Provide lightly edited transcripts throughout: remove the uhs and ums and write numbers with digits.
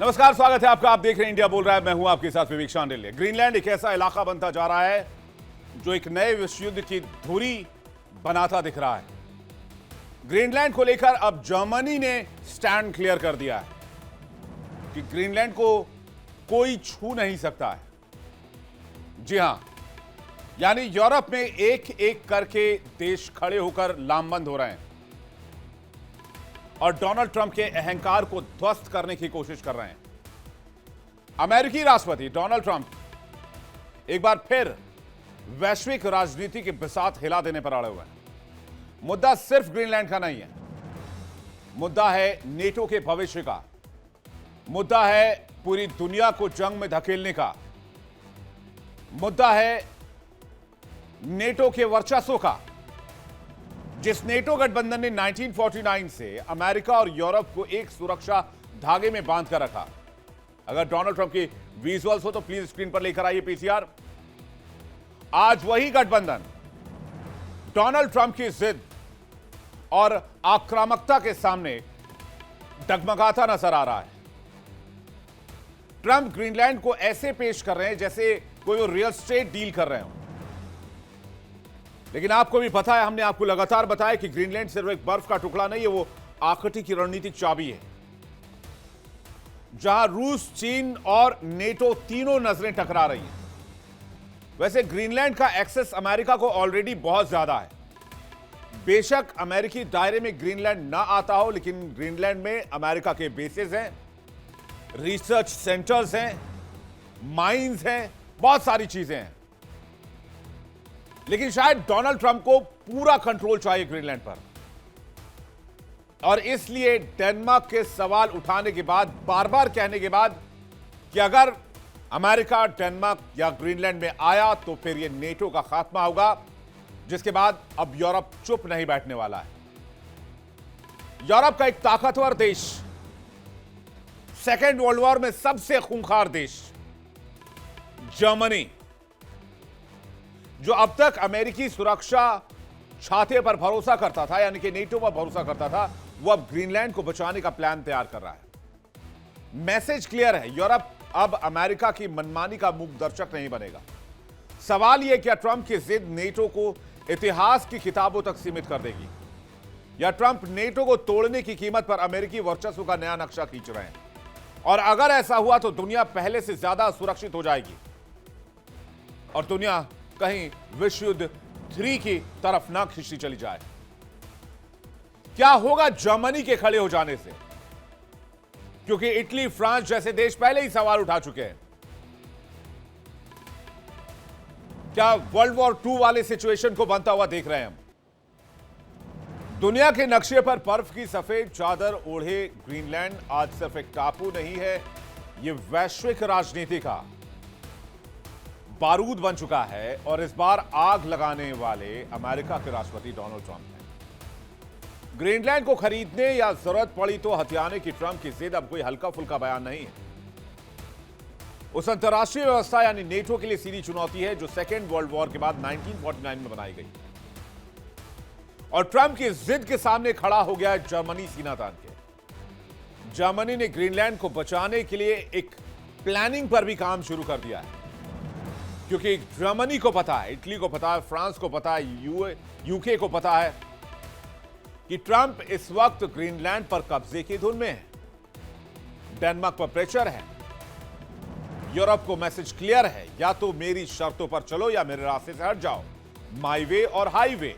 नमस्कार, स्वागत है आपका। आप देख रहे हैं इंडिया बोल रहा है। मैं हूं आपके साथ विवेक शांडिल्य। ग्रीनलैंड एक ऐसा इलाका बनता जा रहा है जो एक नए विश्व युद्ध की धुरी बनाता दिख रहा है। ग्रीनलैंड को लेकर अब जर्मनी ने स्टैंड क्लियर कर दिया है कि ग्रीनलैंड को कोई छू नहीं सकता है। जी हां, यानी यूरोप में एक एक करके देश खड़े होकर लामबंद हो रहे हैं और डोनाल्ड ट्रंप के अहंकार को ध्वस्त करने की कोशिश कर रहे हैं। अमेरिकी राष्ट्रपति डोनाल्ड ट्रंप एक बार फिर वैश्विक राजनीति के बिसात हिला देने पर अड़े हुए हैं। मुद्दा सिर्फ ग्रीनलैंड का नहीं है, मुद्दा है नेटो के भविष्य का, मुद्दा है पूरी दुनिया को जंग में धकेलने का, मुद्दा है नेटो के वर्चस्व का। जिस नेटो गठबंधन ने 1949 से अमेरिका और यूरोप को एक सुरक्षा धागे में बांध कर रखा। अगर डोनाल्ड ट्रंप की विजुअल्स हो तो प्लीज स्क्रीन पर लेकर आइए पीसीआर। आज वही गठबंधन डोनाल्ड ट्रंप की जिद और आक्रामकता के सामने डगमगाता नजर आ रहा है। ट्रंप ग्रीनलैंड को ऐसे पेश कर रहे हैं जैसे कोई वो रियल एस्टेट डील कर रहे हो। लेकिन आपको भी पता है, हमने आपको लगातार बताया कि ग्रीनलैंड सिर्फ एक बर्फ का टुकड़ा नहीं है, वो आकृति की रणनीतिक चाबी है जहां रूस, चीन और नेटो तीनों नजरें टकरा रही हैं। वैसे ग्रीनलैंड का एक्सेस अमेरिका को ऑलरेडी बहुत ज्यादा है। बेशक अमेरिकी दायरे में ग्रीनलैंड ना आता हो, लेकिन ग्रीनलैंड में अमेरिका के बेसेस हैं, रिसर्च सेंटर्स हैं, माइंस हैं, बहुत सारी चीजें हैं। लेकिन शायद डोनाल्ड ट्रंप को पूरा कंट्रोल चाहिए ग्रीनलैंड पर, और इसलिए डेनमार्क के सवाल उठाने के बाद, बार बार कहने के बाद कि अगर अमेरिका डेनमार्क या ग्रीनलैंड में आया तो फिर यह नेटो का खात्मा होगा, जिसके बाद अब यूरोप चुप नहीं बैठने वाला है। यूरोप का एक ताकतवर देश, सेकेंड वर्ल्ड वॉर में सबसे खूंखार देश जर्मनी, जो अब तक अमेरिकी सुरक्षा छाते पर भरोसा करता था, यानी कि नेटो पर भरोसा करता था, वो अब ग्रीनलैंड को बचाने का प्लान तैयार कर रहा है। मैसेज क्लियर है, यूरोप अब अमेरिका की मनमानी का मूक दर्शक नहीं बनेगा। सवाल यह क्या ट्रंप की जिद नेटो को इतिहास की किताबों तक सीमित कर देगी, या ट्रंप नेटो को तोड़ने की कीमत पर अमेरिकी वर्चस्व का नया नक्शा खींच रहे हैं। और अगर ऐसा हुआ तो दुनिया पहले से ज्यादा सुरक्षित हो जाएगी और दुनिया कहीं विश्व युद्ध 3 की तरफ ना खिंचती चली जाए। क्या होगा जर्मनी के खड़े हो जाने से? क्योंकि इटली, फ्रांस जैसे देश पहले ही सवाल उठा चुके हैं। क्या वर्ल्ड वॉर 2 वाले सिचुएशन को बनता हुआ देख रहे हैं हम? दुनिया के नक्शे पर बर्फ की सफेद चादर ओढ़े ग्रीनलैंड आज सिर्फ एक टापू नहीं है, यह वैश्विक राजनीति का बारूद बन चुका है। और इस बार आग लगाने वाले अमेरिका के राष्ट्रपति डोनाल्ड ट्रंप हैं। ग्रीनलैंड को खरीदने या जरूरत पड़ी तो हथियाने की ट्रंप की जिद अब कोई हल्का फुल्का बयान नहीं है। उस अंतर्राष्ट्रीय व्यवस्था यानी नेटो के लिए सीधी चुनौती है जो सेकेंड वर्ल्ड वॉर के बाद 1949 में बनाई गई। और ट्रंप की जिद के सामने खड़ा हो गया है जर्मनी सीना तान के। जर्मनी ने ग्रीनलैंड को बचाने के लिए एक प्लानिंग पर भी काम शुरू कर दिया है, क्योंकि जर्मनी को पता है, इटली को पता है, फ्रांस को पता है, यूके को पता है कि ट्रंप इस वक्त ग्रीनलैंड पर कब्जे की धुन में है। डेनमार्क पर प्रेशर है, यूरोप को मैसेज क्लियर है, या तो मेरी शर्तों पर चलो या मेरे रास्ते से हट जाओ, माई वे और हाईवे।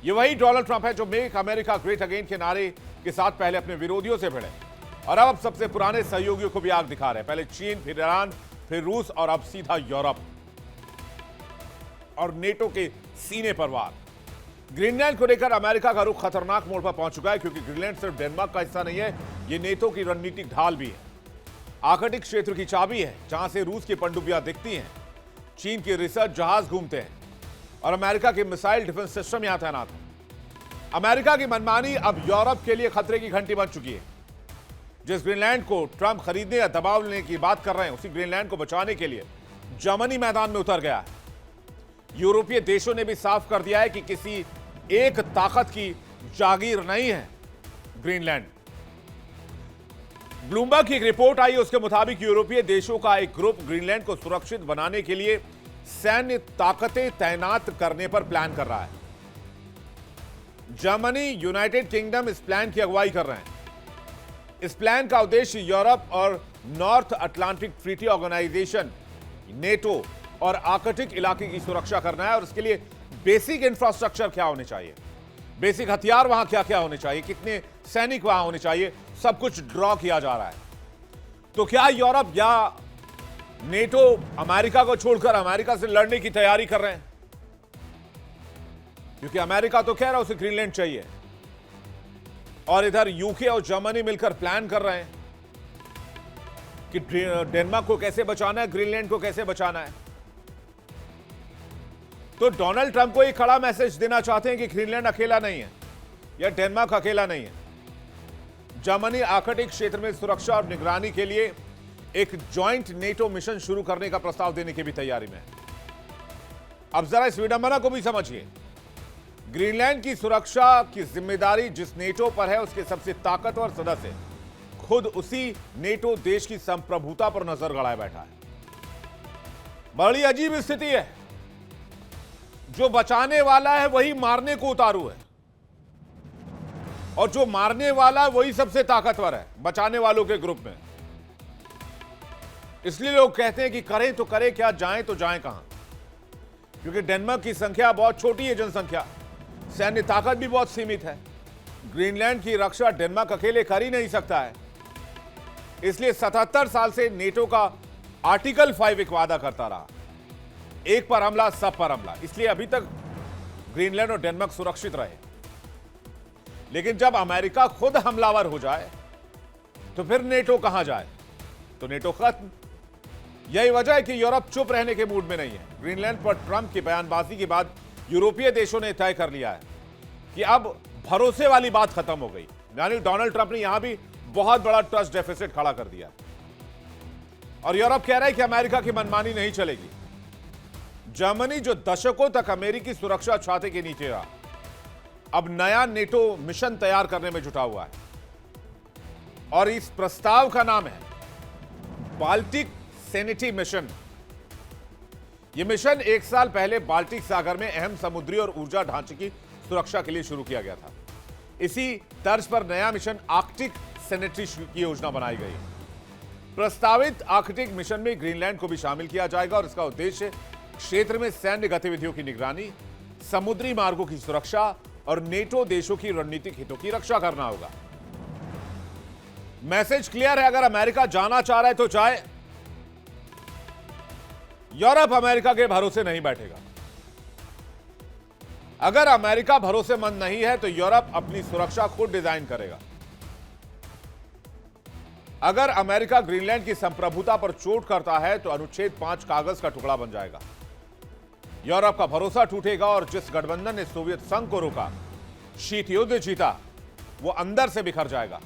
ये वही डोनाल्ड ट्रंप है जो मेक अमेरिका ग्रेट अगेन के नारे के साथ पहले अपने विरोधियों से भिड़े और अब सबसे पुराने सहयोगियों को भी आग दिखा रहे हैं। पहले चीन, फिर ईरान, फिर रूस और अब सीधा यूरोप और नेटो के सीने पर वार। ग्रीनलैंड को लेकर अमेरिका का रुख खतरनाक मोड़ पर पहुंच चुका है, क्योंकि ग्रीनलैंड सिर्फ डेनमार्क का हिस्सा नहीं है, यह नेटो की रणनीतिक ढाल भी है, आर्कटिक क्षेत्र की चाबी है जहां से रूस की पनडुब्बियां दिखती हैं, चीन के रिसर्च जहाज घूमते हैं और अमेरिका के मिसाइल डिफेंस सिस्टम यहां तैनात है। अमेरिका की मनमानी अब यूरोप के लिए खतरे की घंटी बन चुकी है। जिस ग्रीनलैंड को ट्रंप खरीदने या दबाव लेने की बात कर रहे हैं, उसी ग्रीनलैंड को बचाने के लिए जर्मनी मैदान में उतर गया है। यूरोपीय देशों ने भी साफ कर दिया है कि किसी एक ताकत की जागीर नहीं है ग्रीनलैंड। ब्लूमबर्ग की एक रिपोर्ट आई, उसके मुताबिक यूरोपीय देशों का एक ग्रुप ग्रीनलैंड को सुरक्षित बनाने के लिए सैन्य ताकतें तैनात करने पर प्लान कर रहा है। जर्मनी, यूनाइटेड किंगडम इस प्लान की अगुवाई कर रहे हैं। इस प्लान का उद्देश्य यूरोप और North Atlantic Treaty Organisation NATO और आर्कटिक इलाके की सुरक्षा करना है। और इसके लिए बेसिक इंफ्रास्ट्रक्चर क्या होने चाहिए, बेसिक हथियार वहां क्या क्या होने चाहिए, कितने सैनिक वहां होने चाहिए, सब कुछ ड्रॉ किया जा रहा है। तो क्या यूरोप या नेटो अमेरिका को छोड़कर अमेरिका से लड़ने की तैयारी कर रहे हैं? क्योंकि अमेरिका तो कह रहा है उसे ग्रीनलैंड चाहिए, और इधर यूके और जर्मनी मिलकर प्लान कर रहे हैं कि डेनमार्क को कैसे बचाना है, ग्रीनलैंड को कैसे बचाना है। तो डोनाल्ड ट्रंप को एक खड़ा मैसेज देना चाहते हैं कि ग्रीनलैंड अकेला नहीं है या डेनमार्क अकेला नहीं है। जर्मनी आर्कटिक क्षेत्र में सुरक्षा और निगरानी के लिए एक जॉइंट नेटो मिशन शुरू करने का प्रस्ताव देने की भी तैयारी में है। अब जरा इस विडंबना को भी समझिए। ग्रीनलैंड की सुरक्षा की जिम्मेदारी जिस नेटो पर है, उसके सबसे ताकतवर सदस्य खुद उसी नेटो देश की संप्रभुता पर नजर गड़ाए बैठा है। बड़ी अजीब स्थिति है। जो बचाने वाला है वही मारने को उतारू है, और जो मारने वाला है वही सबसे ताकतवर है बचाने वालों के ग्रुप में। इसलिए लोग कहते हैं कि करें तो करें क्या, जाएं तो जाएं कहां। क्योंकि डेनमार्क की संख्या बहुत छोटी है, जनसंख्या, सैन्य ताकत भी बहुत सीमित है। ग्रीनलैंड की रक्षा डेनमार्क अकेले कर ही नहीं सकता है। इसलिए 77 साल से नेटो का आर्टिकल 5 एक वादा करता रहा, एक पर हमला सब पर हमला। इसलिए अभी तक ग्रीनलैंड और डेनमार्क सुरक्षित रहे। लेकिन जब अमेरिका खुद हमलावर हो जाए तो फिर नेटो कहां जाए? तो नेटो खत्म। यही वजह है कि यूरोप चुप रहने के मूड में नहीं है। ग्रीनलैंड पर ट्रंप की बयानबाजी के बाद यूरोपीय देशों ने तय कर लिया है कि अब भरोसे वाली बात खत्म हो गई। यानी डोनाल्ड ट्रंप ने यहां भी बहुत बड़ा ट्रस्ट डेफिसिट खड़ा कर दिया, और यूरोप कह रहा है कि अमेरिका की मनमानी नहीं चलेगी। जर्मनी, जो दशकों तक अमेरिकी सुरक्षा छाते के नीचे रहा, अब नया नेटो मिशन तैयार करने में जुटा हुआ है, और इस प्रस्ताव का नाम है बाल्टिक सैनिटी मिशन। यह मिशन 1 साल पहले बाल्टिक सागर में अहम समुद्री और ऊर्जा ढांचे की सुरक्षा के लिए शुरू किया गया था। इसी तर्ज पर नया मिशन आर्कटिक सैनिटरी की योजना बनाई गई। प्रस्तावित आर्कटिक मिशन में ग्रीनलैंड को भी शामिल किया जाएगा, और इसका उद्देश्य क्षेत्र में सैन्य गतिविधियों की निगरानी, समुद्री मार्गों की सुरक्षा और नेटो देशों की रणनीतिक हितों की रक्षा करना होगा। मैसेज क्लियर है, अगर अमेरिका जाना चाह रहा है तो जाए। यूरोप अमेरिका के भरोसे नहीं बैठेगा। अगर अमेरिका भरोसेमंद नहीं है तो यूरोप अपनी सुरक्षा खुद डिजाइन करेगा। अगर अमेरिका ग्रीनलैंड की संप्रभुता पर चोट करता है तो अनुच्छेद 5 कागज का टुकड़ा बन जाएगा। यूरोप का भरोसा टूटेगा, और जिस गठबंधन ने सोवियत संघ को रोका, शीत युद्ध जीता, वो अंदर से बिखर जाएगा।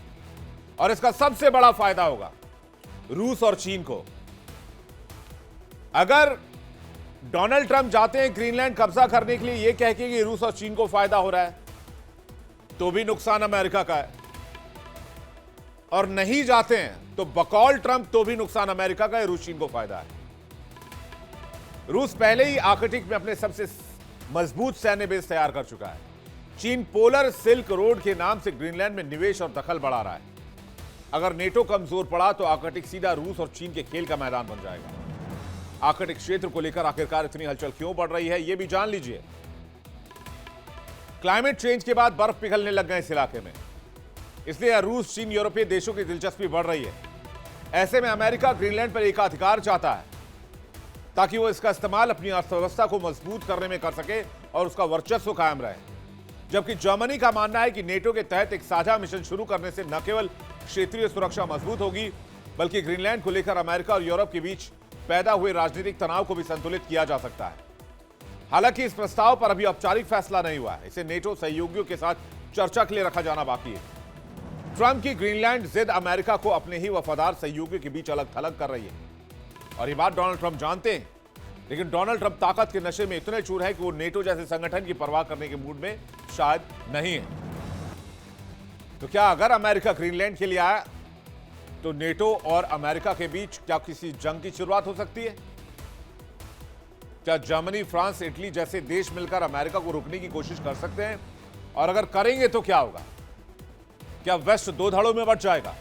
और इसका सबसे बड़ा फायदा होगा रूस और चीन को। अगर डोनाल्ड ट्रंप जाते हैं ग्रीनलैंड कब्जा करने के लिए यह कह के कि रूस और चीन को फायदा हो रहा है, तो भी नुकसान अमेरिका का है। और नहीं जाते हैं तो बकौल ट्रंप तो भी नुकसान अमेरिका का है, रूस चीन को फायदा है। रूस पहले ही आर्कटिक में अपने सबसे मजबूत सैन्य बेस तैयार कर चुका है। चीन पोलर सिल्क रोड के नाम से ग्रीनलैंड में निवेश और दखल बढ़ा रहा है। अगर नेटो कमजोर पड़ा तो आर्कटिक सीधा रूस और चीन के खेल का मैदान बन जाएगा। आर्कटिक क्षेत्र को लेकर आखिरकार इतनी हलचल क्यों बढ़ रही है, यह भी जान लीजिए। क्लाइमेट चेंज के बाद बर्फ पिघलने लग गए इस इलाके में, इसलिए रूस, चीन, यूरोपीय देशों की दिलचस्पी बढ़ रही है। ऐसे में अमेरिका ग्रीनलैंड पर एकाधिकार चाहता है ताकि वो इसका इस्तेमाल अपनी अर्थव्यवस्था को मजबूत करने में कर सके और उसका वर्चस्व कायम रहे। जबकि जर्मनी का मानना है कि नेटो के तहत एक साझा मिशन शुरू करने से न केवल क्षेत्रीय सुरक्षा मजबूत होगी, बल्कि ग्रीनलैंड को लेकर अमेरिका और यूरोप के बीच पैदा हुए राजनीतिक तनाव को भी संतुलित किया जा सकता है। हालांकि इस प्रस्ताव पर अभी औपचारिक फैसला नहीं हुआ है। इसे नेटो सहयोगियों के साथ चर्चा के लिए रखा जाना बाकी है। ट्रंप की ग्रीनलैंड जिद अमेरिका को अपने ही वफादार सहयोगियों के बीच अलग थलग कर रही है, और ये बात डोनाल्ड ट्रंप जानते हैं। लेकिन डोनाल्ड ट्रंप ताकत के नशे में इतने चूर है कि वो नेटो जैसे संगठन की परवाह करने के मूड में शायद नहीं है। तो क्या अगर अमेरिका ग्रीनलैंड के लिए आया तो नेटो और अमेरिका के बीच क्या किसी जंग की शुरुआत हो सकती है? क्या जर्मनी, फ्रांस, इटली जैसे देश मिलकर अमेरिका को रोकने की कोशिश कर सकते हैं? और अगर करेंगे तो क्या होगा? क्या वेस्ट दो धड़ों में बंट जाएगा?